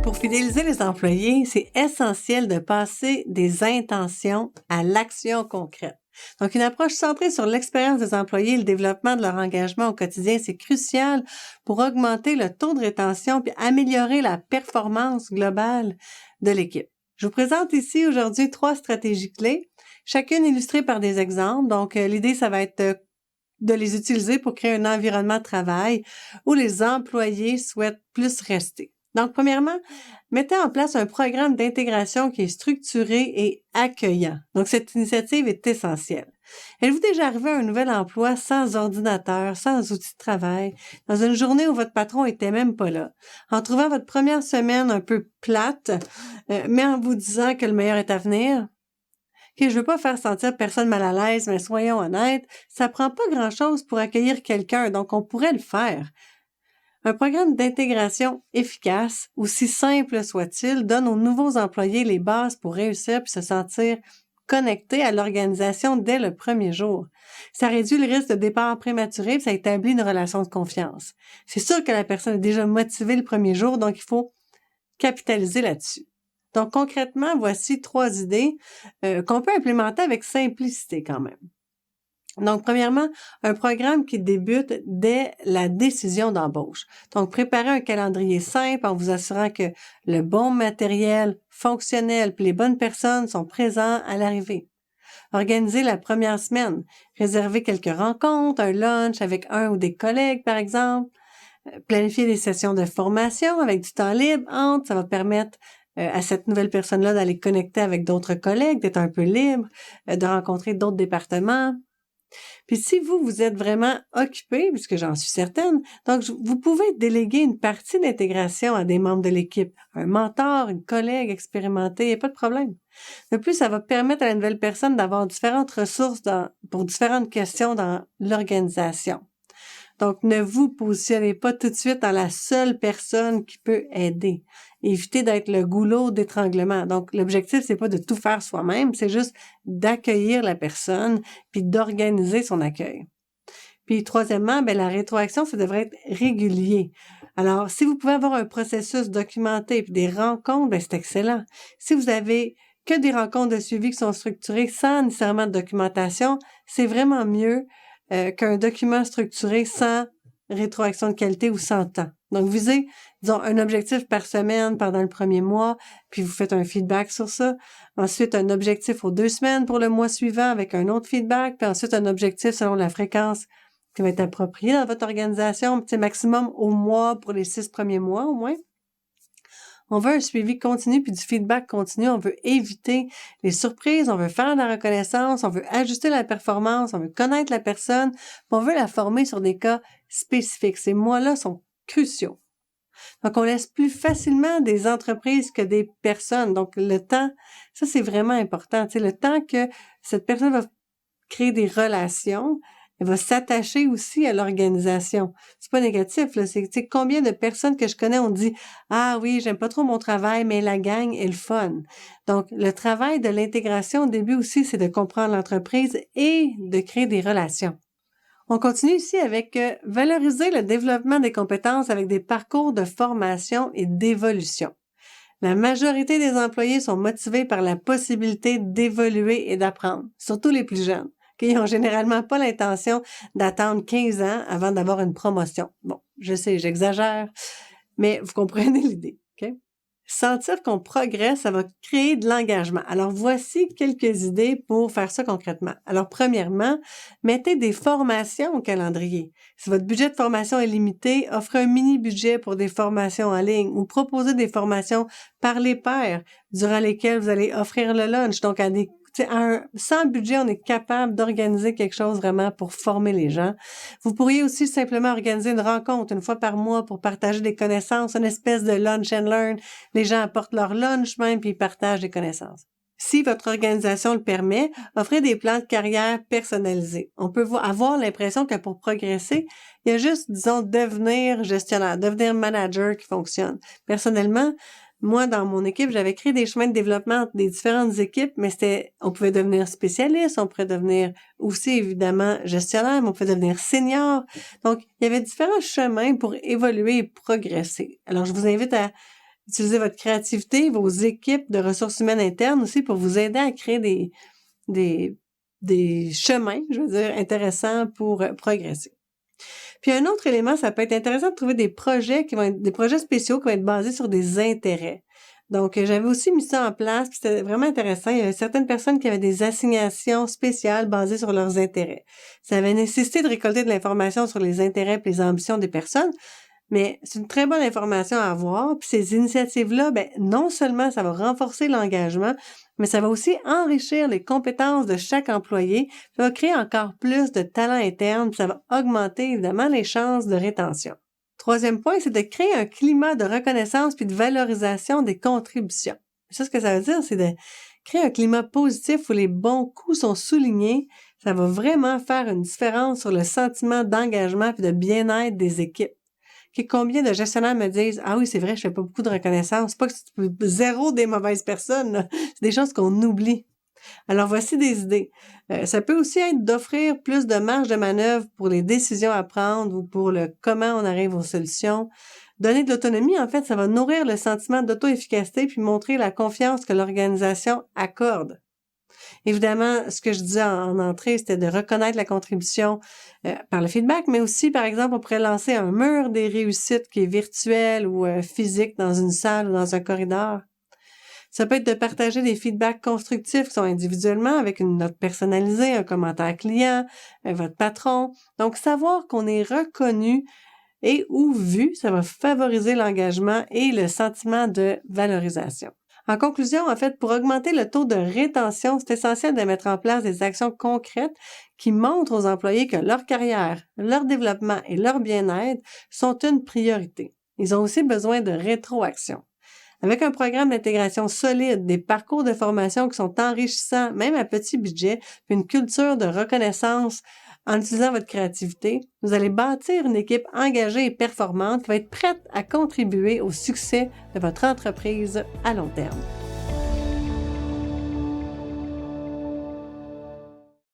Pour fidéliser les employés, c'est essentiel de passer des intentions à l'action concrète. Donc, une approche centrée sur l'expérience des employés et le développement de leur engagement au quotidien, c'est crucial pour augmenter le taux de rétention puis améliorer la performance globale de l'équipe. Je vous présente ici aujourd'hui 3 stratégies clés, chacune illustrée par des exemples. Donc, l'idée, ça va être de les utiliser pour créer un environnement de travail où les employés souhaitent plus rester. Donc, premièrement, mettez en place un programme d'intégration qui est structuré et accueillant. Donc, cette initiative est essentielle. Êtes-vous déjà arrivé à un nouvel emploi sans ordinateur, sans outils de travail, dans une journée où votre patron était même pas là, en trouvant votre première semaine un peu plate, mais en vous disant que le meilleur est à venir? Okay, je veux pas faire sentir personne mal à l'aise, mais soyons honnêtes, ça prend pas grand-chose pour accueillir quelqu'un, donc on pourrait le faire. Un programme d'intégration efficace, aussi simple soit-il, donne aux nouveaux employés les bases pour réussir puis se sentir connectés à l'organisation dès le premier jour. Ça réduit le risque de départ prématuré et ça établit une relation de confiance. C'est sûr que la personne est déjà motivée le premier jour, donc il faut capitaliser là-dessus. Donc concrètement, voici 3 idées qu'on peut implémenter avec simplicité quand même. Donc, premièrement, un programme qui débute dès la décision d'embauche. Donc, préparez un calendrier simple en vous assurant que le bon matériel fonctionnel puis les bonnes personnes sont présents à l'arrivée. Organisez la première semaine. Réservez quelques rencontres, un lunch avec un ou des collègues, par exemple. Planifiez des sessions de formation avec du temps libre entre. Ça va permettre à cette nouvelle personne-là d'aller connecter avec d'autres collègues, d'être un peu libre, de rencontrer d'autres départements. Puis si vous êtes vraiment occupé, puisque j'en suis certaine, donc vous pouvez déléguer une partie d'intégration à des membres de l'équipe, un mentor, une collègue expérimentée, il n'y a pas de problème. De plus, ça va permettre à la nouvelle personne d'avoir différentes ressources pour différentes questions dans l'organisation. Donc, ne vous positionnez pas tout de suite dans la seule personne qui peut aider. Évitez d'être le goulot d'étranglement. Donc, l'objectif, c'est pas de tout faire soi-même, c'est juste d'accueillir la personne puis d'organiser son accueil. Puis, troisièmement, la rétroaction, ça devrait être régulier. Alors, si vous pouvez avoir un processus documenté puis des rencontres, c'est excellent. Si vous avez que des rencontres de suivi qui sont structurées sans nécessairement de documentation, c'est vraiment mieux qu'un document structuré sans rétroaction de qualité ou sans temps. Donc, visez, disons, un objectif par semaine pendant le premier mois, puis vous faites un feedback sur ça. Ensuite, un objectif aux 2 semaines pour le mois suivant avec un autre feedback, puis ensuite un objectif selon la fréquence qui va être appropriée dans votre organisation, puis maximum au mois pour les 6 premiers mois au moins. On veut un suivi continu puis du feedback continu. On veut éviter les surprises. On veut faire de la reconnaissance. On veut ajuster la performance. On veut connaître la personne. On veut la former sur des cas spécifiques. Ces mois-là sont cruciaux. Donc, on laisse plus facilement des entreprises que des personnes. Donc, le temps, ça, c'est vraiment important. Tu sais, le temps que cette personne va créer des relations, elle va s'attacher aussi à l'organisation. C'est pas négatif, là. C'est, tu sais, combien de personnes que je connais ont dit « Ah oui, j'aime pas trop mon travail, mais la gang est le fun. » Donc, le travail de l'intégration au début aussi, c'est de comprendre l'entreprise et de créer des relations. On continue ici avec valoriser le développement des compétences avec des parcours de formation et d'évolution. La majorité des employés sont motivés par la possibilité d'évoluer et d'apprendre, surtout les plus jeunes. Ils n'ont généralement pas l'intention d'attendre 15 ans avant d'avoir une promotion. Bon, je sais, j'exagère, mais vous comprenez l'idée. Okay? Sentir qu'on progresse, ça va créer de l'engagement. Alors, voici quelques idées pour faire ça concrètement. Alors, premièrement, mettez des formations au calendrier. Si votre budget de formation est limité, offrez un mini-budget pour des formations en ligne ou proposez des formations par les pairs durant lesquelles vous allez offrir le lunch. Donc, sans budget, on est capable d'organiser quelque chose vraiment pour former les gens. Vous pourriez aussi simplement organiser une rencontre une fois par mois pour partager des connaissances, une espèce de lunch and learn. Les gens apportent leur lunch même puis ils partagent des connaissances. Si votre organisation le permet, offrez des plans de carrière personnalisés. On peut avoir l'impression que pour progresser, il y a juste, disons, devenir gestionnaire, devenir manager qui fonctionne. Personnellement, moi, dans mon équipe, j'avais créé des chemins de développement entre des différentes équipes, mais on pouvait devenir spécialiste, on pouvait devenir aussi, évidemment, gestionnaire, mais on pouvait devenir senior. Donc, il y avait différents chemins pour évoluer et progresser. Alors, je vous invite à Utilisez votre créativité, vos équipes de ressources humaines internes aussi pour vous aider à créer des chemins, je veux dire, intéressants pour progresser. Puis un autre élément, ça peut être intéressant de trouver des projets des projets spéciaux qui vont être basés sur des intérêts. Donc, j'avais aussi mis ça en place, puis c'était vraiment intéressant. Il y avait certaines personnes qui avaient des assignations spéciales basées sur leurs intérêts. Ça avait nécessité de récolter de l'information sur les intérêts et les ambitions des personnes, mais c'est une très bonne information à avoir. Puis ces initiatives-là, non seulement ça va renforcer l'engagement, mais ça va aussi enrichir les compétences de chaque employé. Ça va créer encore plus de talent interne, puis ça va augmenter évidemment les chances de rétention. Troisième point, c'est de créer un climat de reconnaissance puis de valorisation des contributions. Ça, ce que ça veut dire, c'est de créer un climat positif où les bons coups sont soulignés. Ça va vraiment faire une différence sur le sentiment d'engagement puis de bien-être des équipes. Combien de gestionnaires me disent « Ah oui, c'est vrai, je fais pas beaucoup de reconnaissance. » C'est pas que c'est zéro des mauvaises personnes, là. C'est des choses qu'on oublie. Alors, voici des idées. Ça peut aussi être d'offrir plus de marge de manœuvre pour les décisions à prendre ou pour le comment on arrive aux solutions. Donner de l'autonomie, en fait, ça va nourrir le sentiment d'auto-efficacité puis montrer la confiance que l'organisation accorde. Évidemment, ce que je disais en entrée, c'était de reconnaître la contribution par le feedback, mais aussi, par exemple, on pourrait lancer un mur des réussites qui est virtuel ou physique dans une salle ou dans un corridor. Ça peut être de partager des feedbacks constructifs qui sont individuellement avec une note personnalisée, un commentaire client, votre patron. Donc, savoir qu'on est reconnu et ou vu, ça va favoriser l'engagement et le sentiment de valorisation. En conclusion, en fait, pour augmenter le taux de rétention, c'est essentiel de mettre en place des actions concrètes qui montrent aux employés que leur carrière, leur développement et leur bien-être sont une priorité. Ils ont aussi besoin de rétroaction. Avec un programme d'intégration solide, des parcours de formation qui sont enrichissants, même à petit budget, puis une culture de reconnaissance en utilisant votre créativité, vous allez bâtir une équipe engagée et performante qui va être prête à contribuer au succès de votre entreprise à long terme.